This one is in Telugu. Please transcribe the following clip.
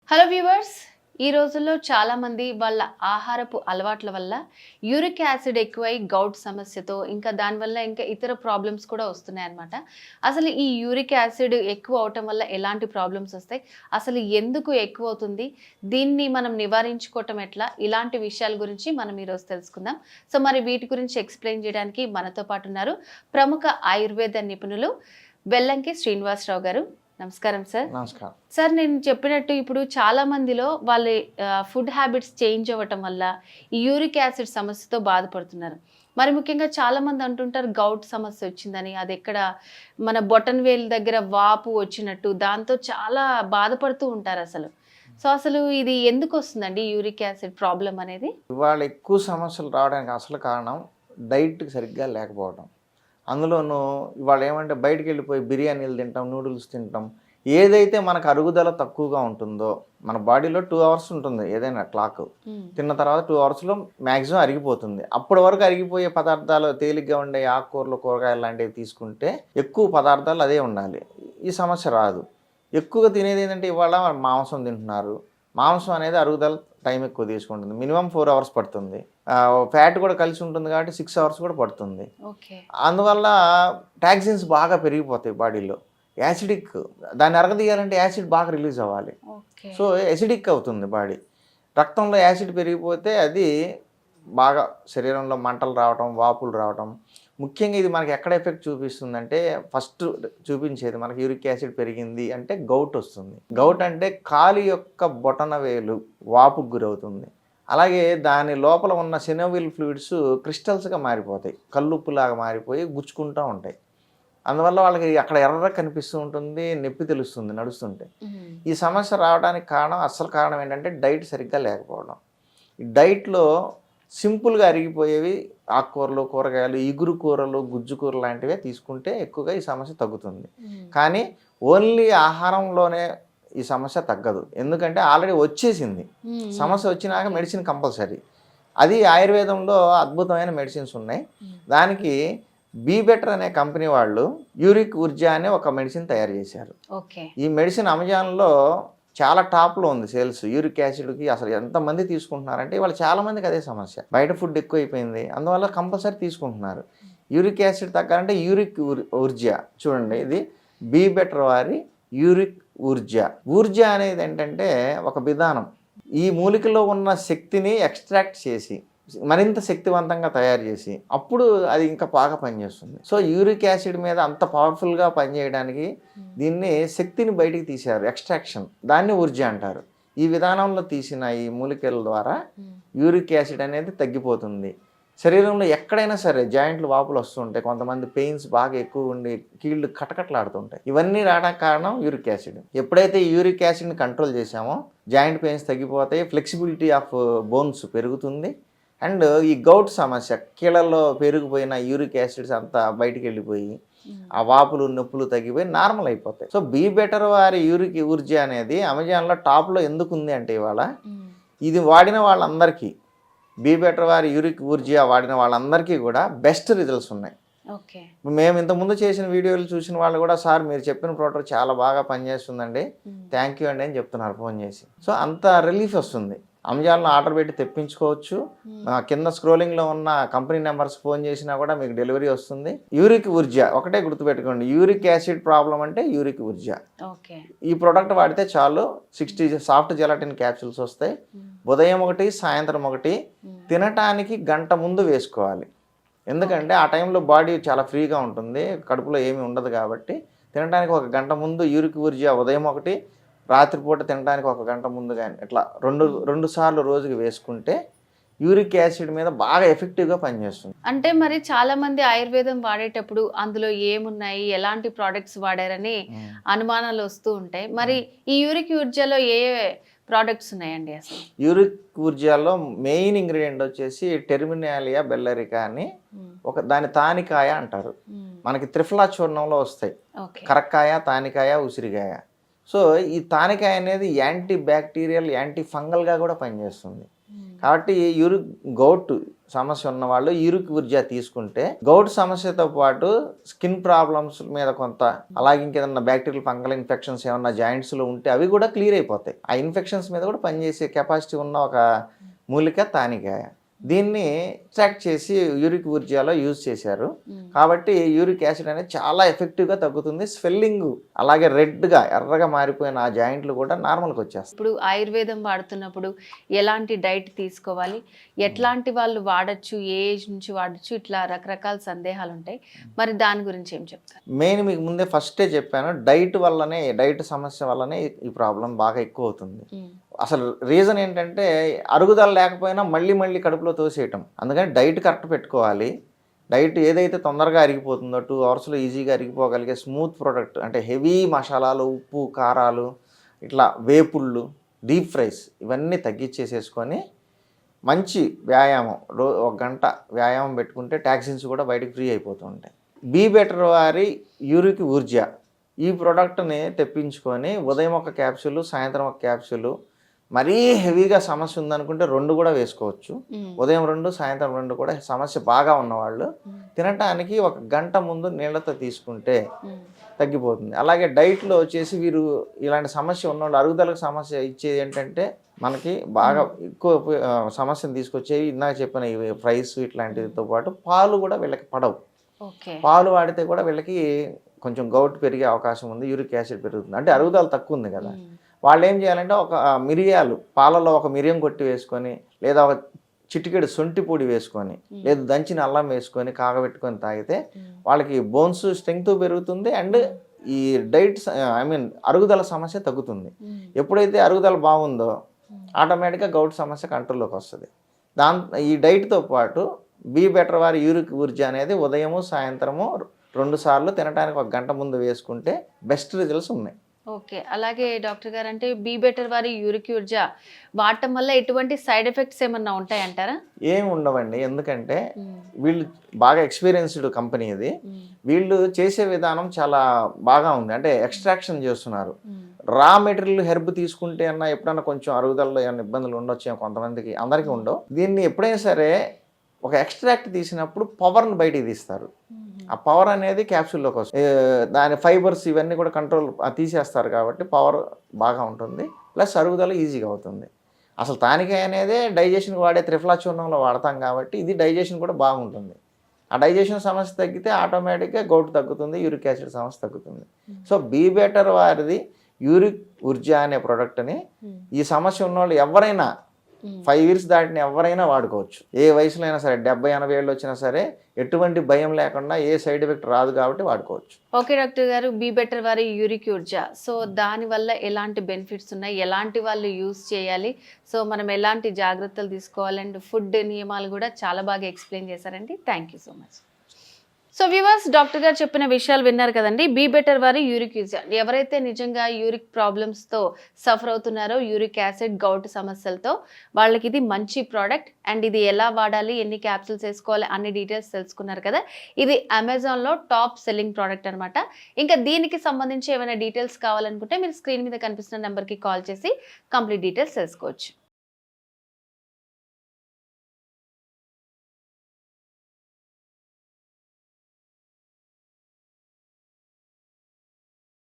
హలో వ్యూవర్స్, ఈ రోజుల్లో చాలామంది వాళ్ళ ఆహారపు అలవాట్ల వల్ల యూరిక్ యాసిడ్ ఎక్కువై గౌట్ సమస్యతో ఇంకా దానివల్ల ఇంకా ఇతర ప్రాబ్లమ్స్ కూడా వస్తున్నాయి అన్నమాట. అసలు ఈ యూరిక్ యాసిడ్ ఎక్కువ అవటం వల్ల ఎలాంటి ప్రాబ్లమ్స్ వస్తాయి, అసలు ఎందుకు ఎక్కువ అవుతుంది, దీన్ని మనం నివారించుకోవటం ఎట్లా, ఇలాంటి విషయాల గురించి మనం ఈరోజు తెలుసుకుందాం. సో మరి వీటి గురించి ఎక్స్ప్లెయిన్ చేయడానికి మనతో పాటు ఉన్నారు ప్రముఖ ఆయుర్వేద నిపుణులు వెల్లంకి శ్రీనివాసరావు గారు. నమస్కారం సార్. నమస్కారం సార్, నేను చెప్పినట్టు ఇప్పుడు చాలా మందిలో వాళ్ళ ఫుడ్ హ్యాబిట్స్ చేంజ్ అవ్వటం వల్ల ఈ యూరిక్ యాసిడ్ సమస్యతో బాధపడుతున్నారు. మరి ముఖ్యంగా చాలా మంది అంటుంటారు గౌట్ సమస్య వచ్చిందని, అది ఎక్కడ మన బొటన్ వేలు దగ్గర వాపు వచ్చినట్టు, దాంతో చాలా బాధపడుతూ ఉంటారు అసలు. సో అసలు ఇది ఎందుకు వస్తుందండి యూరిక్ యాసిడ్ ప్రాబ్లం అనేది? ఇవాళ ఎక్కువ సమస్యలు రావడానికి అసలు కారణం డైట్ సరిగ్గా లేకపోవడం. అందులోనూ ఇవాళ ఏమంటే బయటికి వెళ్ళిపోయి బిర్యానీలు తింటాం, నూడిల్స్ తింటాం. ఏదైతే మనకు అరుగుదల తక్కువగా ఉంటుందో, మన బాడీలో 2 అవర్స్ ఉంటుంది ఏదైనా క్లాక్, తిన్న తర్వాత 2 అవర్స్లో మ్యాక్సిమం అరిగిపోతుంది. అప్పటి వరకు అరిగిపోయే పదార్థాలు తేలిగ్గా ఉండే ఆకుకూరలు, కూరగాయలు లాంటివి తీసుకుంటే ఎక్కువ పదార్థాలు అదే ఉండాలి, ఈ సమస్య రాదు. ఎక్కువగా తినేది ఏంటంటే ఇవాళ మాంసం తింటున్నారు. మాంసం అనేది అరుగుదల టైం ఎక్కువ తీసుకుంటుంది, మినిమం 4 అవర్స్ పడుతుంది. ఫ్యాట్ కూడా కలిసి ఉంటుంది కాబట్టి 6 అవర్స్ కూడా పడుతుంది. అందువల్ల టాక్సిన్స్ బాగా పెరిగిపోతాయి బాడీలో. యాసిడిక్, దాన్ని అరగదీయాలంటే యాసిడ్ బాగా రిలీజ్ అవ్వాలి. సో యాసిడిక్ అవుతుంది బాడీ. రక్తంలో యాసిడ్ పెరిగిపోతే అది బాగా శరీరంలో మంటలు రావటం, వాపులు రావటం. ముఖ్యంగా ఇది మనకి ఎక్కడ ఎఫెక్ట్ చూపిస్తుందంటే, ఫస్ట్ చూపించేది మనకి యూరిక్ యాసిడ్ పెరిగింది అంటే గౌట్ వస్తుంది. గౌట్ అంటే కాలు యొక్క బొటన వేలు వాపుకు గురవుతుంది. అలాగే దాని లోపల ఉన్న సినోవిల్ ఫ్లూయిడ్స్ క్రిస్టల్స్గా మారిపోతాయి, కల్లుప్పులాగా మారిపోయి గుచ్చుకుంటూ ఉంటాయి. అందువల్ల వాళ్ళకి అక్కడ ఎర్ర కనిపిస్తూ ఉంటుంది, నొప్పి తెలుస్తుంది నడుస్తుంటే. ఈ సమస్య రావడానికి అసలు కారణం ఏంటంటే డైట్ సరిగ్గా లేకపోవడం. ఈ డైట్లో సింపుల్గా అరిగిపోయేవి ఆకుకూరలు, కూరగాయలు, ఇగురు కూరలు, గుజ్జు కూరలు లాంటివే తీసుకుంటే ఎక్కువగా ఈ సమస్య తగ్గుతుంది. కానీ ఓన్లీ ఆహారంలోనే ఈ సమస్య తగ్గదు, ఎందుకంటే ఆల్రెడీ వచ్చేసింది. సమస్య వచ్చినాక మెడిసిన్ కంపల్సరీ. అది ఆయుర్వేదంలో అద్భుతమైన మెడిసిన్స్ ఉన్నాయి. దానికి బీ బెటర్ అనే కంపెనీ వాళ్ళు యూరిక్ ఊర్జా అనే ఒక మెడిసిన్ తయారు చేశారు. ఈ మెడిసిన్ అమెజాన్లో చాలా టాప్లో ఉంది సేల్స్. యూరిక్ యాసిడ్కి అసలు ఎంతమంది తీసుకుంటున్నారంటే వాళ్ళు చాలామందికి అదే సమస్య, బయట ఫుడ్ ఎక్కువ అయిపోయింది, అందువల్ల కంపల్సరీ తీసుకుంటున్నారు. యూరిక్ యాసిడ్ తగ్గాలంటే యూరిక్ ఊర్జా చూడండి, ఇది బీ బెటర్ వారి యూరిక్ ఊర్జా. ఊర్జా అనేది ఏంటంటే ఒక విధానం, ఈ మూలికలో ఉన్న శక్తిని ఎక్స్ట్రాక్ట్ చేసి మరింత శక్తివంతంగా తయారు చేసి అప్పుడు అది ఇంకా బాగా పనిచేస్తుంది. సో యూరిక్ యాసిడ్ మీద అంత పవర్ఫుల్గా పనిచేయడానికి దీన్ని శక్తిని బయటికి తీశారు, ఎక్స్ట్రాక్షన్, దాన్ని ఊర్జా అంటారు. ఈ విధానంలో తీసిన ఈ మూలికల ద్వారా యూరిక్ యాసిడ్ అనేది తగ్గిపోతుంది. శరీరంలో ఎక్కడైనా సరే జాయింట్లు వాపులు వస్తుంటాయి, కొంతమంది పెయిన్స్ బాగా ఎక్కువ ఉండి కీళ్ళు కటకట్లాడుతుంటాయి. ఇవన్నీ రావడానికి కారణం యూరిక్ యాసిడ్. ఎప్పుడైతే ఈ యూరిక్ యాసిడ్ని కంట్రోల్ చేసామో జాయింట్ పెయిన్స్ తగ్గిపోతాయి, ఫ్లెక్సిబిలిటీ ఆఫ్ బోన్స్ పెరుగుతుంది. అండ్ ఈ గౌట్ సమస్య, కీళ్ళల్లో పెరిగిపోయిన యూరిక్ యాసిడ్స్ అంతా బయటికి వెళ్ళిపోయి ఆ వాపులు, నొప్పులు తగ్గిపోయి నార్మల్ అయిపోతాయి. సో బీ బెటర్ వారి యూరిక్ ఊర్జా అనేది అమెజాన్లో టాప్లో ఎందుకు ఉంది అంటే ఇవాళ ఇది వాడిన వాళ్ళందరికీ, బీ బెటర్ వారి యూరిక్ ఊర్జా వాడిన వాళ్ళందరికీ కూడా బెస్ట్ రిజల్ట్స్ ఉన్నాయి. మేము ఇంతకుముందు చేసిన వీడియోలు చూసిన వాళ్ళు కూడా, సార్ మీరు చెప్పిన ప్రోడక్ట్ చాలా బాగా పనిచేస్తుందండి, థ్యాంక్ యూ అండి అని చెప్తున్నారు ఫోన్ చేసి. సో అంత రిలీఫ్ వస్తుంది. అమెజాన్లో ఆర్డర్ పెట్టి తెప్పించుకోవచ్చు. కింద స్క్రోలింగ్లో ఉన్న కంపెనీ నెంబర్స్ ఫోన్ చేసినా కూడా మీకు డెలివరీ వస్తుంది. యూరిక్ ఊర్జా ఒకటే గుర్తుపెట్టుకోండి, యూరిక్ యాసిడ్ ప్రాబ్లం అంటే యూరిక్ ఊర్జా. ఈ ప్రోడక్ట్ వాడితే చాలు, 60 సాఫ్ట్ జెలటిన్ క్యాప్సూల్స్ వస్తాయి. ఉదయం 1, సాయంత్రం 1, తినటానికి గంట ముందు వేసుకోవాలి. ఎందుకంటే ఆ టైంలో బాడీ చాలా ఫ్రీగా ఉంటుంది, కడుపులో ఏమీ ఉండదు కాబట్టి తినడానికి 1 గంట ముందు యూరిక్ ఊర్జా ఉదయం 1, రాత్రిపూట తినడానికి 1 గంట ముందు కానీ ఇట్లా రెండు సార్లు రోజుకి వేసుకుంటే యూరిక్ యాసిడ్ మీద బాగా ఎఫెక్టివ్గా పనిచేస్తుంది. అంటే మరి చాలా మంది ఆయుర్వేదం వాడేటప్పుడు అందులో ఏమున్నాయి, ఎలాంటి ప్రోడక్ట్స్ వాడారని అనుమానాలు వస్తూ ఉంటాయి. మరి ఈ యూరిక్ ఊర్జాలో ఏ ప్రోడక్ట్స్ ఉన్నాయండి అసలు? యూరిక్ ఊర్జాలో మెయిన్ ఇంగ్రీడియంట్ వచ్చేసి టెర్మినాలియా బెల్లరికా అని దాని తానికాయ అంటారు. మనకి త్రిఫలా చూర్ణంలో వస్తాయి, కరక్కాయ, తానికాయ, ఉసిరికాయ. సో ఈ తానికాయ అనేది యాంటీ బ్యాక్టీరియల్, యాంటీ ఫంగల్గా కూడా పనిచేస్తుంది. కాబట్టి యూరిక్ గౌట్ సమస్య ఉన్న వాళ్ళు యూరిక్ ఊర్జా తీసుకుంటే గౌట్ సమస్యతో పాటు స్కిన్ ప్రాబ్లమ్స్ మీద కొంత, అలాగే ఇంకేదన్నా బ్యాక్టీరియల్ ఫంగల్ ఇన్ఫెక్షన్స్ ఏమన్నా జాయింట్స్లో ఉంటే అవి కూడా క్లియర్ అయిపోతాయి. ఆ ఇన్ఫెక్షన్స్ మీద కూడా పనిచేసే కెపాసిటీ ఉన్న ఒక మూలిక తానికాయ. దీన్ని ఎక్స్ట్రాక్ట్ చేసి యూరిక్ ఊర్జాలో యూజ్ చేశారు కాబట్టి యూరిక్ యాసిడ్ అనేది చాలా ఎఫెక్టివ్గా తగ్గుతుంది. స్వెల్లింగ్ అలాగే రెడ్గా ఎర్రగా మారిపోయిన ఆ జాయింట్లు కూడా నార్మల్కి వచ్చేస్తాయి. ఇప్పుడు ఆయుర్వేదం వాడుతున్నప్పుడు ఎలాంటి డైట్ తీసుకోవాలి, ఎట్లాంటి వాళ్ళు వాడచ్చు, ఏ ఏజ్ నుంచి వాడచ్చు, ఇట్లా రకరకాల సందేహాలు ఉంటాయి. మరి దాని గురించి ఏం చెప్తారు? మెయిన్ మీకు ముందే ఫస్టే చెప్పాను, డైట్ సమస్య వల్లనే ఈ ప్రాబ్లం బాగా ఎక్కువ అవుతుంది. అసలు రీజన్ ఏంటంటే అరుగుదల లేకపోయినా మళ్ళీ కడుపులో తోసేయటం. అందుకని డైట్ కరెక్ట్ పెట్టుకోవాలి. డైట్ ఏదైతే తొందరగా అరిగిపోతుందో 2 అవర్స్లో ఈజీగా అరిగిపోగలిగే స్మూత్ ప్రోడక్ట్, అంటే హెవీ మసాలాలు, ఉప్పు, కారాలు, ఇట్లా వేపుళ్ళు, డీప్ ఫ్రైస్ ఇవన్నీ తగ్గించేసేసుకొని మంచి వ్యాయామం, 1 గంట వ్యాయామం పెట్టుకుంటే టాక్సిన్స్ కూడా బయటకు ఫ్రీ అయిపోతూ ఉంటాయి. బీ బెటర్ వారి యూరిక్ ఊర్జా ఈ ప్రోడక్ట్ని తెప్పించుకొని ఉదయం ఒక క్యాప్సూలు, సాయంత్రం ఒక క్యాప్సూలు, మరీ హెవీగా సమస్య ఉందనుకుంటే 2 కూడా వేసుకోవచ్చు. ఉదయం 2, సాయంత్రం 2 కూడా. సమస్య బాగా ఉన్నవాళ్ళు తినటానికి 1 గంట ముందు నీళ్ళతో తీసుకుంటే తగ్గిపోతుంది. అలాగే డైట్లో వచ్చేసి వీరు ఇలాంటి సమస్య ఉన్నవాళ్ళు, అరుగుదలకు సమస్య ఇచ్చేది ఏంటంటే మనకి బాగా ఎక్కువ సమస్యను తీసుకొచ్చేవి ఇందాక చెప్పిన ఇవి ఫ్రైస్ ఇట్లాంటితో పాటు పాలు కూడా వీళ్ళకి పడవు. పాలు వాడితే కూడా వీళ్ళకి కొంచెం గౌట్ పెరిగే అవకాశం ఉంది, యూరిక్ యాసిడ్ పెరుగుతుంది. అంటే అరుగుదల తక్కువ ఉంది కదా. వాళ్ళు ఏం చేయాలంటే ఒక మిరియాలు పాలలో ఒక మిరియం కొట్టి వేసుకొని, లేదా ఒక చిటికెడు సొంటి పొడి వేసుకొని, లేదా దంచిన అల్లం వేసుకొని కాగబెట్టుకొని తాగితే వాళ్ళకి బోన్స్ స్ట్రెంగ్త్ పెరుగుతుంది అండ్ ఈ అరుగుదల సమస్య తగ్గుతుంది. ఎప్పుడైతే అరుగుదల బాగుందో ఆటోమేటిక్గా గౌట్ సమస్య కంట్రోల్లోకి వస్తుంది. ఈ డైట్తో పాటు బీ బెటర్ వారి యూరిక్ ఊర్జా అనేది ఉదయము, సాయంత్రము 2 సార్లు తినడానికి 1 గంట ముందు వేసుకుంటే బెస్ట్ రిజల్ట్స్ ఉన్నాయి. ఓకే. అలాగే డాక్టర్ గారు, అంటే బీ బెటర్ వారి యూరిక్ ఊర్జా వాడటం వల్ల ఎటువంటి సైడ్ ఎఫెక్ట్స్ ఏమన్నా ఉంటాయంటారా? ఏమి ఉండవండి, ఎందుకంటే వీళ్ళు బాగా ఎక్స్పీరియన్స్డ్ కంపెనీ ఇది. వీళ్ళు చేసే విధానం చాలా బాగా ఉంది. అంటే ఎక్స్ట్రాక్షన్ చేస్తున్నారు. రా మెటీరియల్ హెర్బ్ తీసుకుంటే అన్నా ఎప్పుడన్నా కొంచెం అరుగుదలలో ఏమైనా ఇబ్బందులు ఉండొచ్చు కొంతమందికి, అందరికీ ఉండవు. దీన్ని ఎప్పుడైనా సరే ఒక ఎక్స్ట్రాక్ట్ తీసినప్పుడు పవర్ని బయటికి తీస్తారు. ఆ పవర్ అనేది క్యాప్సూల్లోకి వస్తుంది. దాని ఫైబర్స్ ఇవన్నీ కూడా కంట్రోల్ తీసేస్తారు కాబట్టి పవర్ బాగా ఉంటుంది, ప్లస్ అరుగుదల ఈజీగా అవుతుంది. అసలు తానికాయ అనేది డైజెషన్కి వాడే త్రిఫలా చూర్ణంలో వాడతాం కాబట్టి ఇది డైజెషన్ కూడా బాగుంటుంది. ఆ డైజెషన్ సమస్య తగ్గితే ఆటోమేటిక్గా గౌట్ తగ్గుతుంది, యూరిక్ యాసిడ్ సమస్య తగ్గుతుంది. సో బీ బెటర్ వారిది యూరిక్ ఊర్జా అనే ప్రోడక్ట్ని ఈ సమస్య ఉన్నవాళ్ళు ఎవరైనా 5 years దాటిని ఎవరైనా వాడుకోవచ్చు. ఏ వయసులో అయినా సరే, 70-80 ఏళ్ళు వచ్చినా సరే ఎటువంటి భయం లేకుండా, ఏ సైడ్ ఎఫెక్ట్ రాదు కాబట్టి వాడుకోవచ్చు. ఓకే డాక్టర్ గారు, బీ బెటర్ వారి యూరిక్ ఊర్జా, సో దానివల్ల ఎలాంటి బెనిఫిట్స్ ఉన్నాయి, ఎలాంటి వాళ్ళు యూజ్ చేయాలి, సో మనం ఎలాంటి జాగ్రత్తలు తీసుకోవాలి అండ్ ఫుడ్ నియమాలు కూడా చాలా బాగా ఎక్స్ప్లెయిన్ చేశారండి. Thank you so much. So viewers, doctor గారు చెప్పిన విషయాలు విన్నారు కదండి. బీ బెటర్ వారి యూరిక్ యూజా, ఎవరైతే నిజంగా యూరిక్ ప్రాబ్లమ్స్తో సఫర్ అవుతున్నారో, యూరిక్ యాసిడ్, గౌట్ సమస్యలతో, వాళ్ళకి ఇది మంచి ప్రోడక్ట్. అండ్ ఇది ఎలా వాడాలి, ఎన్ని క్యాప్సూల్స్ వేసుకోవాలి అన్ని డీటెయిల్స్ తెలుసుకున్నారు కదా. ఇది అమెజాన్లో టాప్ సెల్లింగ్ ప్రోడక్ట్ అనమాట. ఇంకా దీనికి సంబంధించి ఏమైనా డీటెయిల్స్ కావాలనుకుంటే మీరు స్క్రీన్ మీద కనిపిస్తున్న నెంబర్కి కాల్ చేసి కంప్లీట్ డీటెయిల్స్ తెలుసుకోవచ్చు.